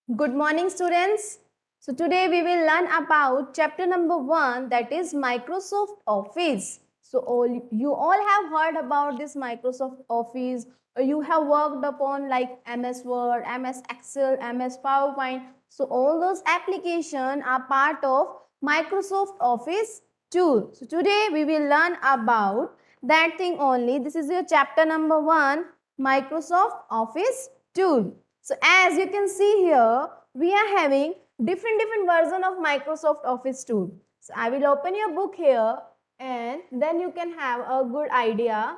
Good morning, students. So today we will learn about chapter number 1, that is Microsoft Office. So you all have heard about this Microsoft Office, or you have worked upon like MS Word, MS Excel, MS PowerPoint. So all those applications are part of Microsoft Office tool. So today we will learn about that thing only. This is your chapter number 1, Microsoft Office tool. So as you can see here, we are having different version of Microsoft Office tool. So I will open your book here and then you can have a good idea.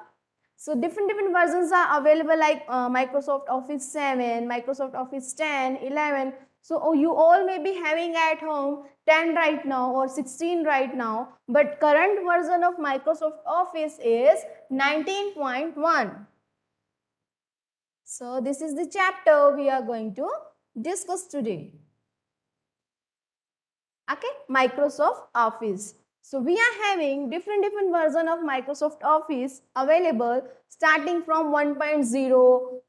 So different versions are available like Microsoft Office 7, Microsoft Office 10, 11. So you all may be having at home 10 right now or 16 right now, but current version of Microsoft Office is 19.1. So this is the chapter we are going to discuss today. Okay, Microsoft Office. So we are having different version of Microsoft Office available starting from 1.0,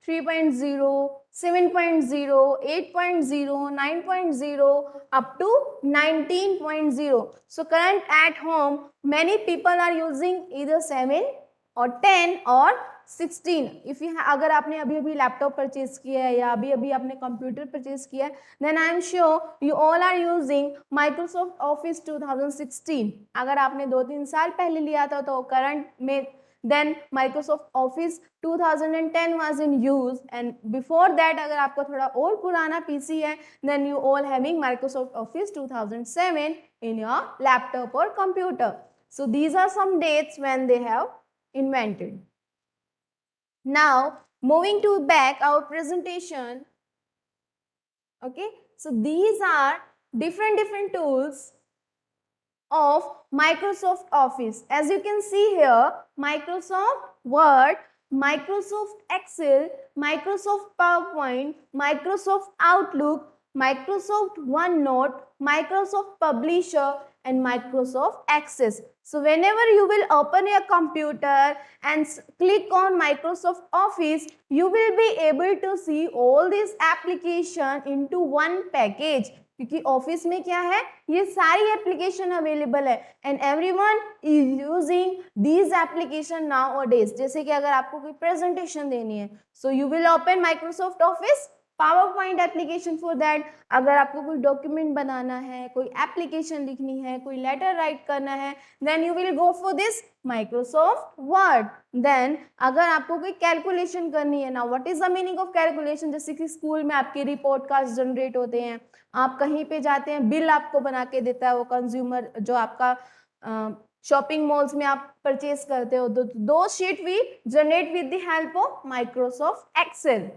3.0, 7.0, 8.0, 9.0 up to 19.0. So current at home, many people are using either 7 और 10 और 16. If you अगर आपने अभी अभी laptop purchase किया है या अभी अभी आपने कंप्यूटर परचेज किया है, then I am sure you all are using Microsoft Office 2016. अगर आपने 2-3 साल पहले लिया था तो करंट में then Microsoft Office 2010 was in use, and before that अगर आपका थोड़ा और पुराना PC है then you all having Microsoft Office 2007 in your laptop or computer. So these are some dates when they have invented. Now moving to back our presentation. Okay, so these are different tools of Microsoft Office. As you can see here, Microsoft Word, Microsoft Excel, Microsoft PowerPoint, Microsoft Outlook, Microsoft OneNote, Microsoft Publisher, and Microsoft Access. So whenever you will open your computer and click on Microsoft Office, you will be able to see all these applications into one package. क्योंकि office में क्या है, ये सारी application available है and everyone is using these application nowadays. जैसे कि अगर आपको कोई प्रेजेंटेशन देनी है, so you will open Microsoft office PowerPoint application for that. अगर आपको कोई डॉक्यूमेंट बनाना है, कोई एप्लीकेशन लिखनी है, कोई लेटर राइट करना है, then you will go for this Microsoft Word. Then अगर आपको कोई कैलकुलेशन करनी है ना, what is the meaning of calculation, जैसे कि स्कूल में आपके रिपोर्ट कार्ड जनरेट होते हैं, आप कहीं पे जाते हैं, बिल आपको बना के देता है वो कंज्यूमर, जो आपका शॉपिंग मॉल्स में आप परचेज करते हो, दो sheet we generate with the help of Microsoft Excel.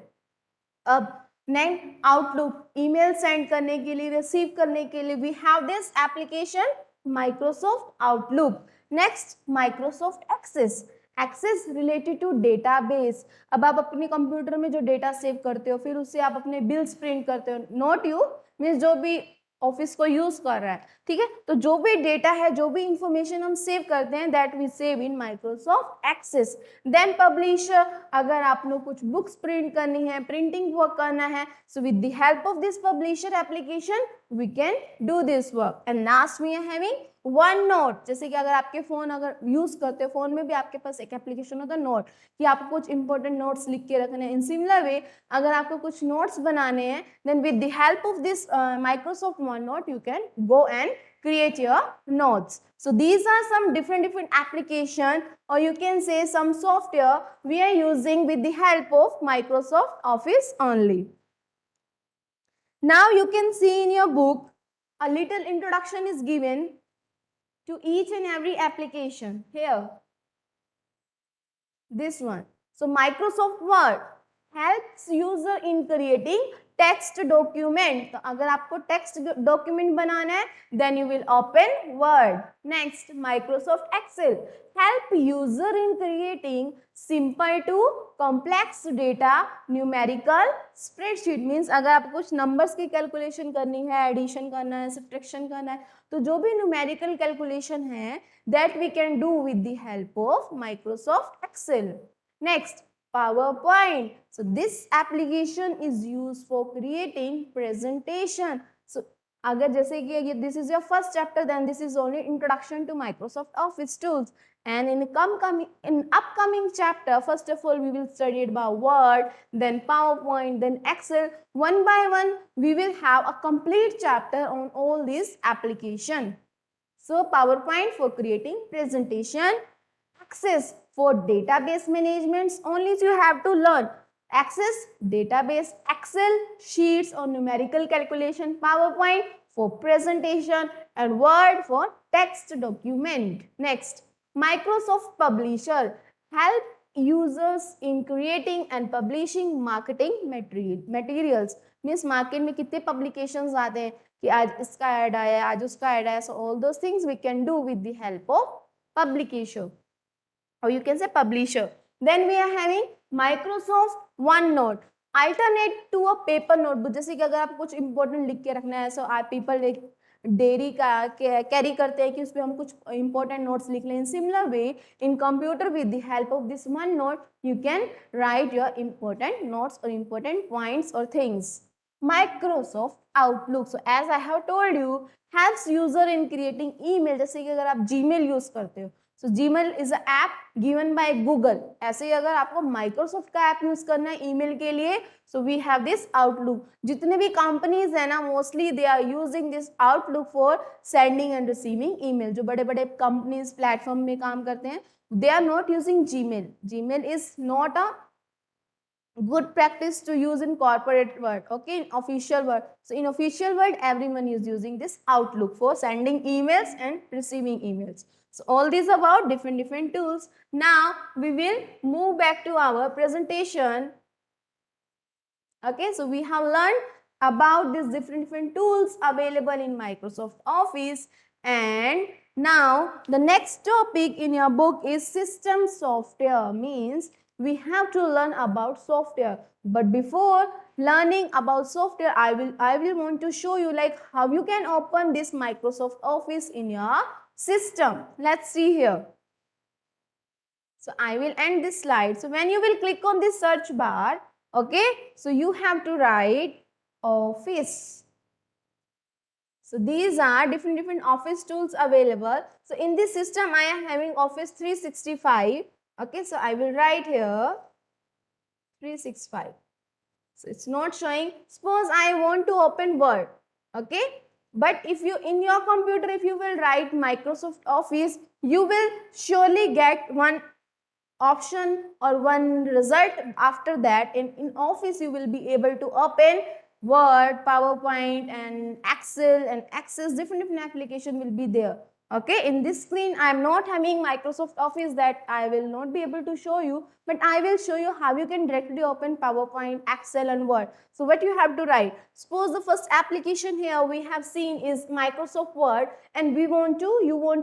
अब नेक्स्ट आउटलुक, ईमेल सेंड करने के लिए, रिसीव करने के लिए we have this application Microsoft Outlook. Next Microsoft Access. Access related to database. अब आप अपने कंप्यूटर में जो डेटा सेव करते हो, फिर उससे आप अपने बिल्स प्रिंट करते हो. नॉट यू मीन्स जो भी ऑफिस को यूज कर रहा है, ठीक है. तो जो भी डेटा है, जो भी इंफॉर्मेशन हम सेव करते हैं, that we save in Microsoft Access. Then publisher. अगर आपने कुछ बुक्स प्रिंट करनी है, प्रिंटिंग वर्क करना है, so with the help of this publisher application we can do this work. And last we are having OneNote. जैसे कि अगर आपके फोन अगर यूज करते हो, फोन में भी आपके पास एक एप्लीकेशन होता है नोट, कि आपको कुछ इंपॉर्टेंट नोट्स लिख के रखने हैं. इन सिमिलर वे अगर आपको कुछ नोट्स बनाने हैं, then with the help of this Microsoft OneNote you can go and create your notes. So these are some different application, or you can say some software we are using with the help of Microsoft Office only. Now you can see in your book a little introduction is given to each and every application. Here, this one. So Microsoft Word helps user in creating text document. तो अगर आपको text document बनाना है, then you will open Word. Next Microsoft Excel help user in creating simple to complex data numerical spreadsheet. Means अगर आपको कुछ numbers की calculation करनी है, एडिशन करना है, सब्ट्रैक्शन करना है, तो जो भी न्यूमेरिकल कैलकुलेशन है, that we can do with the help of Microsoft Excel. Next PowerPoint. So this application is used for creating presentation. So अगर जैसे कि this is your first chapter, then this is only introduction to Microsoft Office tools. And in upcoming chapter, first of all, we will study about Word, then PowerPoint, then Excel. One by one, we will have a complete chapter on all these applications. So PowerPoint for creating presentation, Access for database management. Only you have to learn Access, database, Excel, sheets or numerical calculation, PowerPoint for presentation, and Word for text document. Next, Microsoft Publisher help users in creating and publishing marketing materials. Means market में कितने publications आते हैं कि आज इसका add आया, आज उसका ऐड आया. So all those things we can do with the help of publication, or you can say publisher. Then we are having Microsoft OneNote, alternate to a paper notebook. जैसे कि अगर आप कुछ important लिख के रखना है, so people एक डेयरी का कैरी करते हैं कि उसमें हम कुछ important notes लिख लें. In similar way, in computer with the help of this OneNote, you can write your important notes or important points or things. Microsoft Outlook. So as I have told you, helps user in creating email. जैसे कि अगर आप Gmail use करते हो, so Gmail is an app given by Google. ऐसे ही अगर आपको Microsoft का ऐप यूज करना है ईमेल के लिए, so we have this Outlook. जितने भी कंपनीज है ना, mostly they are using this Outlook for sending and receiving email. जो बड़े बड़े कंपनीज प्लेटफॉर्म में काम करते हैं, they are not using Gmail. Gmail is not a good practice to use in corporate world, okay, in official world. So in official world, everyone is using this Outlook for sending emails and receiving emails. So all these about different tools. Now we will move back to our presentation. Okay, so we have learned about these different tools available in Microsoft Office, and now the next topic in your book is system software. Means we have to learn about software. But before learning about software, I will want to show you like how you can open this Microsoft Office in your system. Let's see here. So I will end this slide. So when you will click on this search bar, okay, so you have to write Office. So these are different Office tools available. So in this system, I am having Office 365. Okay, so I will write here 365. So it's not showing. Suppose I want to open Word. Okay, but if you in your computer, if you will write Microsoft Office, you will surely get one option or one result. After that, in Office you will be able to open Word, PowerPoint and Excel and Access. Different application will be there. Okay, in this screen I am not having Microsoft Office, that I will not be able to show you, but I will show you how you can directly open PowerPoint, Excel and Word. So what you have to write, suppose the first application here we have seen is Microsoft Word, and you want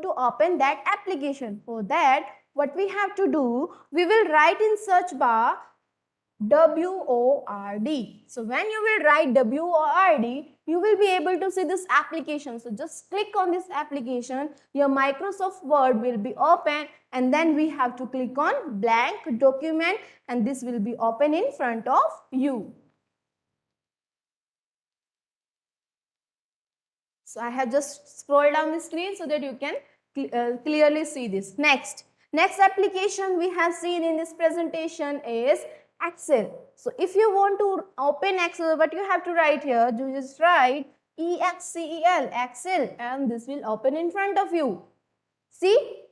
to open that application. For that, what we have to do, we will write in search bar WORD. So when you will write WORD, you will be able to see this application. So just click on this application, your Microsoft Word will be open, and then we have to click on blank document, and this will be open in front of you. So I have just scrolled down the screen so that you can clearly see this. Next application we have seen in this presentation is Excel. So if you want to open Excel, what you have to write here, you just write EXCEL, Excel, and this will open in front of you. See?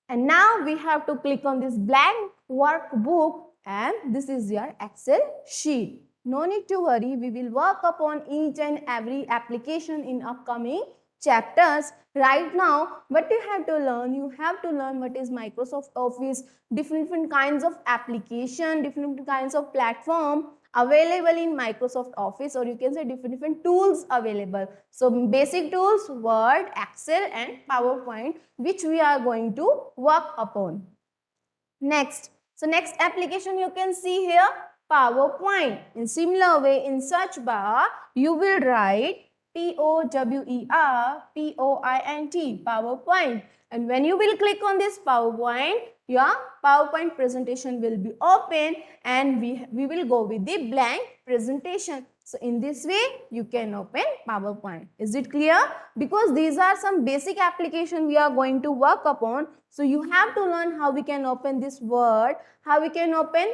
And now we have to click on this blank workbook, and this is your Excel sheet. No need to worry, we will work upon each and every application in upcoming chapters. Right now, what you have to learn, what is Microsoft Office, different kinds of application, different kinds of platform available in Microsoft Office, or you can say different tools available. So basic tools, Word, Excel and PowerPoint, which we are going to work upon. Next application you can see here, PowerPoint. In similar way, in search bar, you will write POWER POINT, PowerPoint. And when you will click on this PowerPoint, your PowerPoint presentation will be open and we will go with the blank presentation. So in this way, you can open PowerPoint. Is it clear? Because these are some basic application we are going to work upon. So you have to learn how we can open this Word, how we can open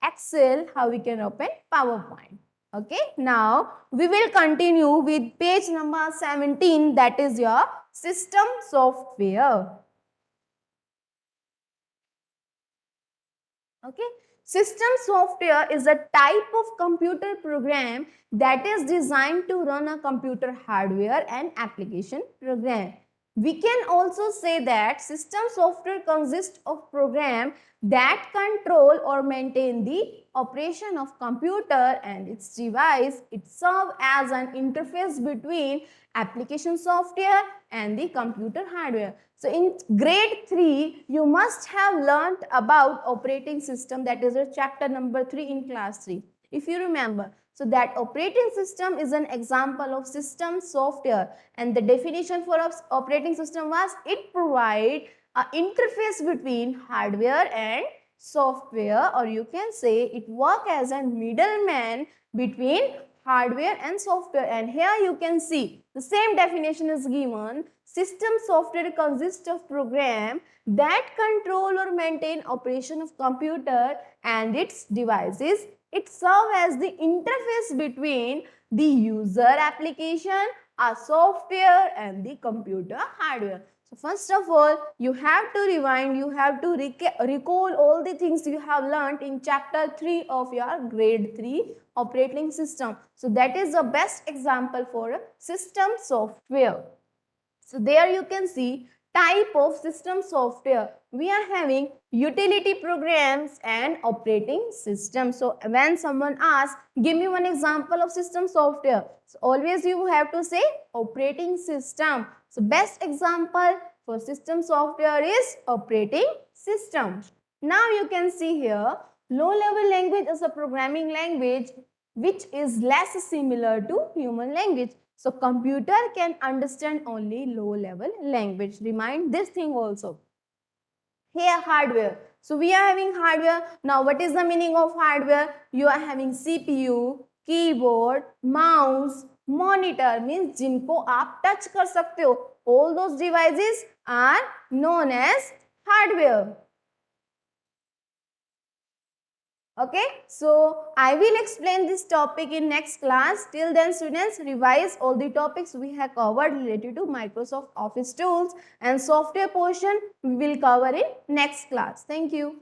Excel, how we can open PowerPoint. Okay, now we will continue with page number 17, that is your system software. Okay, system software is a type of computer program that is designed to run a computer hardware and application program. We can also say that system software consists of program that control or maintain the operation of computer and its device. It serves as an interface between application software and the computer hardware. So in grade 3, you must have learnt about operating system, that is a chapter number 3 in class 3. If you remember, so that operating system is an example of system software, and the definition for operating system was it provides an interface between hardware and software, or you can say it works as a middleman between hardware and software. And here you can see the same definition is given. System software consists of program that control or maintain operation of computer and its devices. It serves as the interface between the user application, a software and the computer hardware. So first of all, you have to rewind, you have to recall all the things you have learnt in chapter 3 of your grade 3 operating system. So that is the best example for a system software. So there you can see type of system software. We are having utility programs and operating system. So when someone asks, give me one example of system software. So always you have to say operating system. So best example for system software is operating system. Now you can see here, low level language is a programming language which is less similar to human language. So computer can understand only low level language. Remind this thing also. Here hardware. So we are having hardware. Now what is the meaning of hardware? You are having CPU, keyboard, mouse, monitor, means जिनको आप touch कर सकते हो. All those devices are known as hardware. Okay, so I will explain this topic in next class. Till then, students, revise all the topics we have covered related to Microsoft Office tools, and software portion we will cover in next class. Thank you.